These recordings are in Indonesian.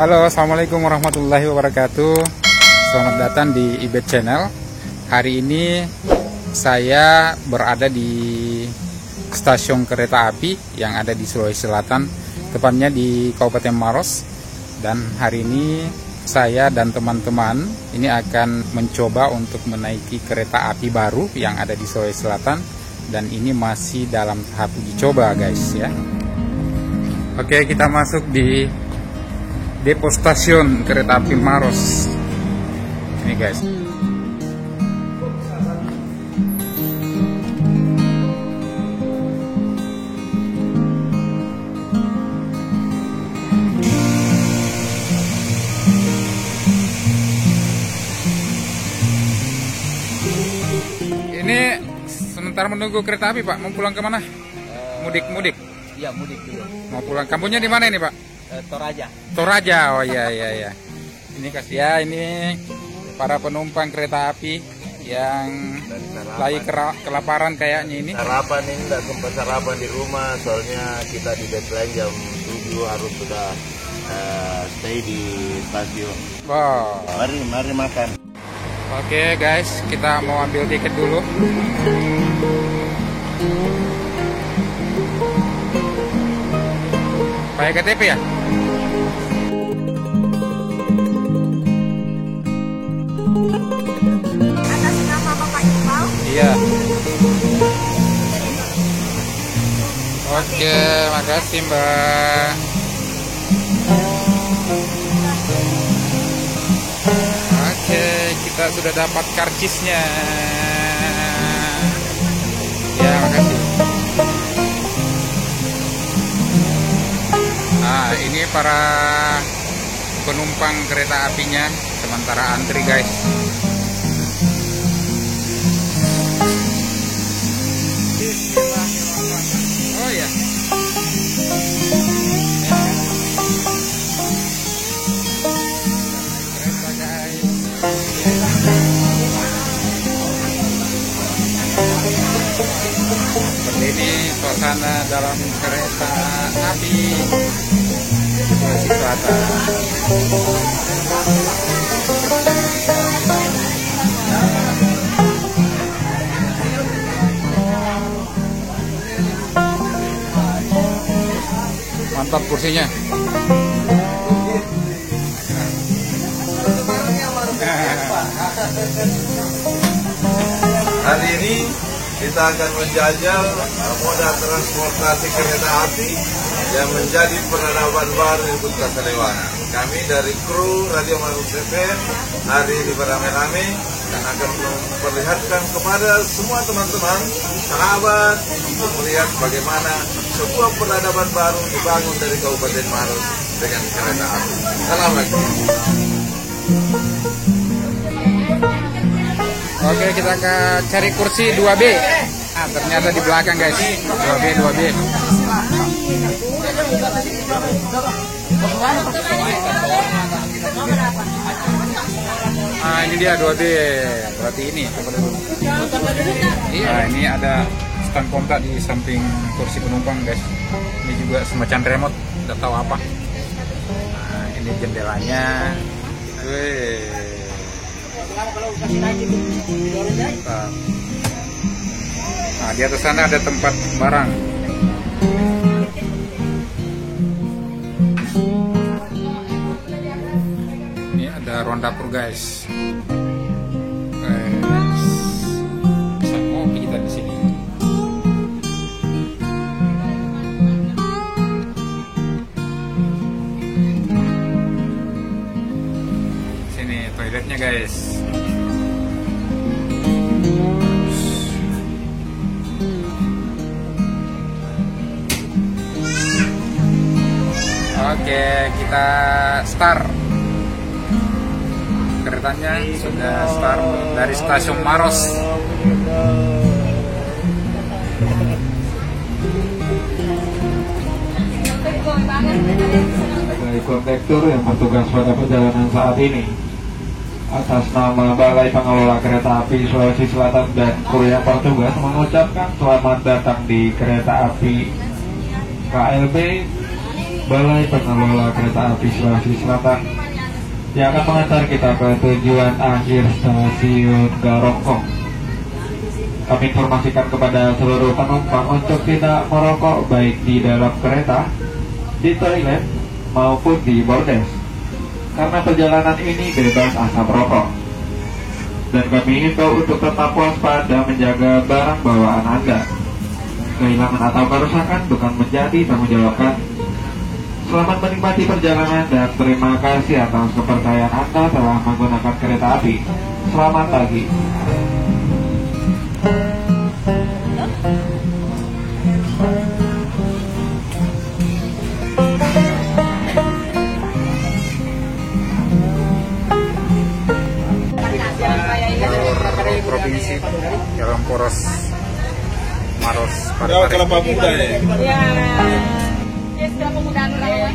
Halo, assalamualaikum warahmatullahi wabarakatuh. Selamat datang di Ibet Channel. Hari ini saya berada di stasiun kereta api yang ada di Sulawesi Selatan, tepatnya di Kabupaten Maros. Dan hari ini saya dan teman-teman ini akan mencoba untuk menaiki kereta api baru yang ada di Sulawesi Selatan. Dan ini masih dalam tahap uji coba, guys, ya. Oke, kita masuk di depo stasiun kereta api Maros. Ini, guys. Ini sementara menunggu kereta api, Pak. Mau pulang ke mana? Mudik. Iya, mudik dulu. Mau pulang. Kampungnya di mana ini, Pak? Toraja. Toraja. Oh iya. Ini kasih ya, ini para penumpang kereta api yang lagi kelaparan kayaknya ini. Sarapan ini tidak sempat sarapan di rumah, soalnya kita di deadline jam 7 harus sudah stay di stasiun. Wow. Mari makan. Oke, guys, kita mau ambil tiket dulu. Pakai KTP ya? Atas nama Bapak Iqbal. Iya. Oke, makasih Mbak. Oke, kita sudah dapat karcisnya. Ya, makasih. Nah, ini para penumpang kereta apinya sementara antri, guys. Oh ya. Kereta, guys. Seperti ini suasana dalam kereta api Sulawesi Selatan. Mantap kursinya. Hari ini kita akan menjajal moda transportasi kereta api yang menjadi peradaban baru untuk Kasalewana. Kami dari kru Radio Maros FM hari ini beramai-ramai dan akan memperlihatkan kepada semua teman-teman, sahabat, untuk melihat bagaimana sebuah peradaban baru dibangun dari Kabupaten Maros dengan kereta api. Assalamualaikum. Oke, kita cari kursi 2B. Ah, ternyata di belakang, guys. 2B. Ah, ini dia 2B. Berarti ini. Nah, ini ada stand kontak di samping kursi penumpang, guys. Ini juga semacam remote, nggak tahu apa. Nah, ini jendelanya. Wih. Nah, di atas sana ada tempat barang. Ini ada ruang dapur, guys. Bisa kopi kita di sini. Sini toiletnya, guys. Oke, kita start. Keretanya sudah start dari stasiun Maros. Dari kondektur yang bertugas pada perjalanan saat ini, atas nama Balai Pengelola Kereta Api Sulawesi Selatan dan kru yang bertugas mengucapkan selamat datang di kereta api KLB Balai Pengelola Kereta Api Sulawesi Selatan yang akan mengantar kita ke tujuan akhir stasiun Garongkong. Kami informasikan kepada seluruh penumpang untuk tidak merokok baik di dalam kereta, di toilet, maupun di bordes, karena perjalanan ini bebas asap rokok. Dan kami himbau untuk tetap waspada menjaga barang bawaan Anda. Kehilangan atau kerusakan bukan menjadi tanggung jawab kami. Selamat menikmati perjalanan dan terima kasih atas kepercayaan Anda telah menggunakan kereta api. Selamat pagi. Provinsi dalam poros Maros Ya, kelapa muda ya. Ya, dia sudah pemuda ya.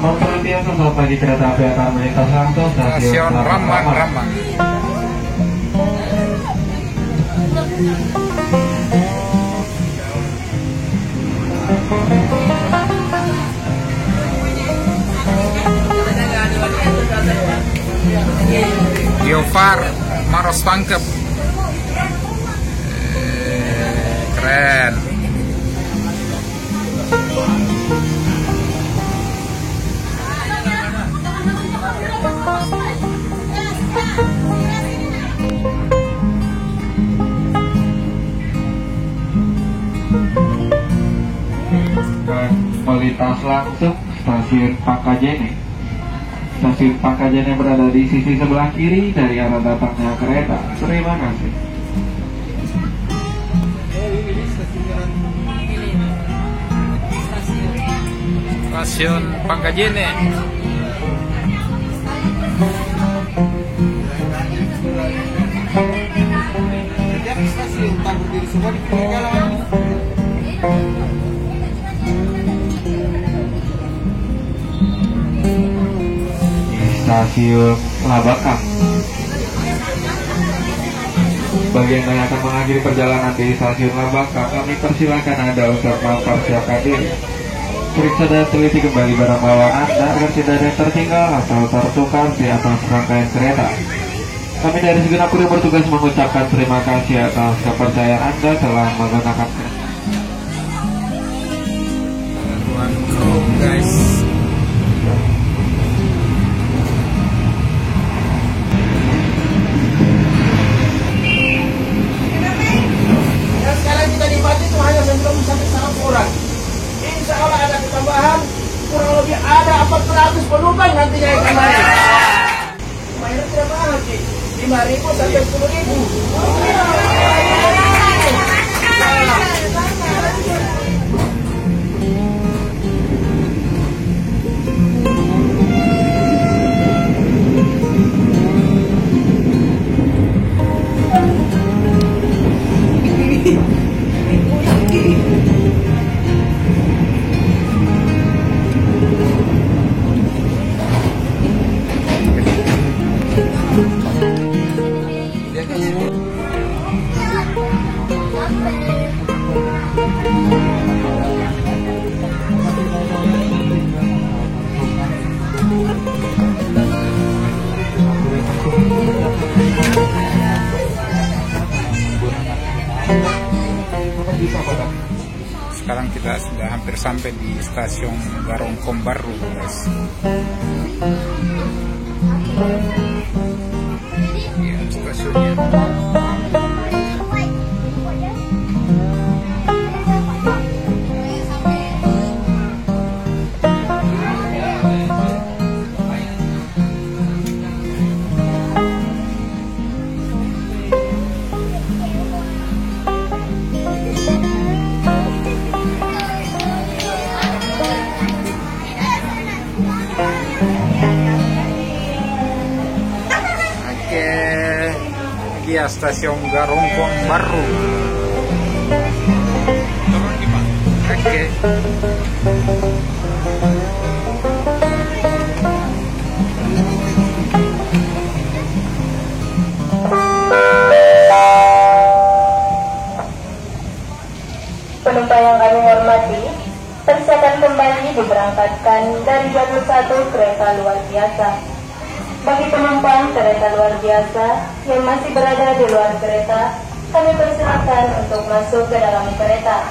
Memperhatikan sesaat lagi kereta api akan melintas langsung stasiun Rambang. Geofar Maros Pangkep. Keren. Melintas langsung stasiun Pangkajene. Stasiun Pangkajene berada di sisi sebelah kiri dari arah datangnya kereta. Terima kasih. Stasiun Pangkajene. Stasiun Labakang. Bagi Anda yang akan mengakhiri perjalanan di stasiun Labakang, kami persilakan Anda untuk mempersiapkan diri. Periksa dan teliti kembali barang bawaan Anda agar tidak ada yang tertinggal atau tertukar di atas rangkaian kereta. Kami dari segenap kru yang bertugas mengucapkan terima kasih atas kepercayaan Anda telah menggunakan kereta. Guys. Sekarang kita nikmati itu hanya 90 sampai 100 orang. Insya Allah ada tambahan kurang lebih ada 400 penumpang nantinya yang kembali. Lumayan tidak mahal sih, 5.000 sampai 10.000. Sekarang kita sudah hampir sampai di stasiun Garongkong baru, guys. Ya, stasiunnya. Kia Stasiun Garongkong baru. Turun gimana? Oke. Penumpang yang kami hormati, persiapan kembali diberangkatkan dari jalur 1 kereta luar biasa. Bagi penumpang kereta luar biasa yang masih berada di luar kereta, kami persilakan untuk masuk ke dalam kereta.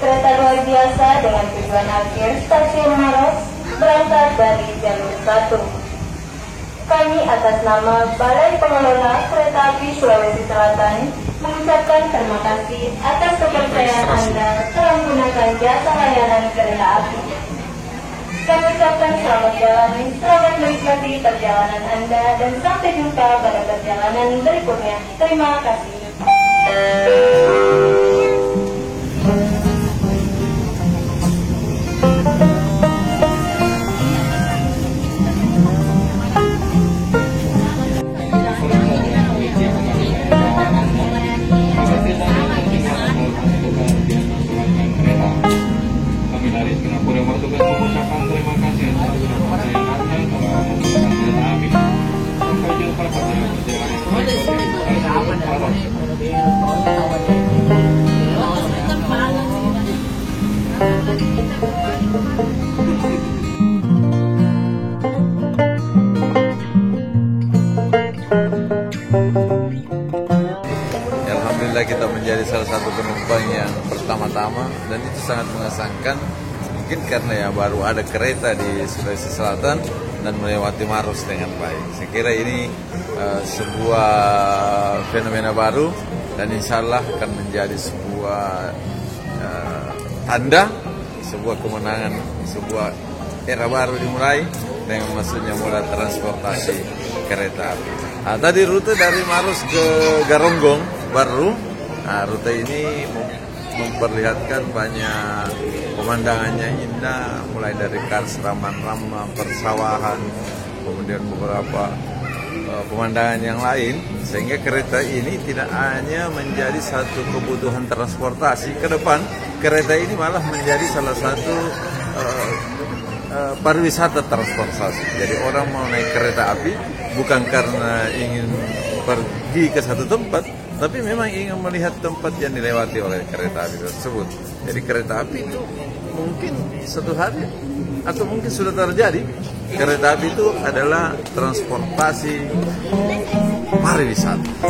Kereta luar biasa dengan tujuan akhir Stasiun Maros berangkat dari jalur 1. Kami atas nama Balai Pengelola Kereta Api Sulawesi Selatan mengucapkan terima kasih atas kepercayaan Anda telah menggunakan jasa layanan kereta api. Kami ucapkan selamat jalan, selamat menikmati perjalanan Anda, dan sampai jumpa pada perjalanan berikutnya. Terima kasih. Kami dari Singapura bertugas mengucapkan terima kasih atas kepercayaannya telah menggunakan kereta api. Sampai jumpa pada perjalanan berikutnya. Alhamdulillah kita menjadi salah satu penumpang yang pertama-tama, dan itu sangat mengesankan. Mungkin karena ya baru ada kereta di Sulawesi Selatan dan melewati Maros dengan baik. Saya kira ini sebuah fenomena baru, dan insya Allah akan menjadi sebuah tanda, sebuah kemenangan, sebuah era baru dimulai dengan maksudnya moda transportasi kereta api. Nah, tadi rute dari Maros ke Garongkong baru. Nah, rute ini memperlihatkan banyak pemandangannya indah, mulai dari kars ramah-ramah, persawahan, kemudian beberapa pemandangan yang lain, sehingga kereta ini tidak hanya menjadi satu kebutuhan transportasi. Ke depan kereta ini malah menjadi salah satu pariwisata transportasi. Jadi orang mau naik kereta api bukan karena ingin pergi ke satu tempat, tapi memang ingin melihat tempat yang dilewati oleh kereta api tersebut. Jadi kereta api itu mungkin suatu hari, atau mungkin sudah terjadi, kereta api itu adalah transportasi pariwisata.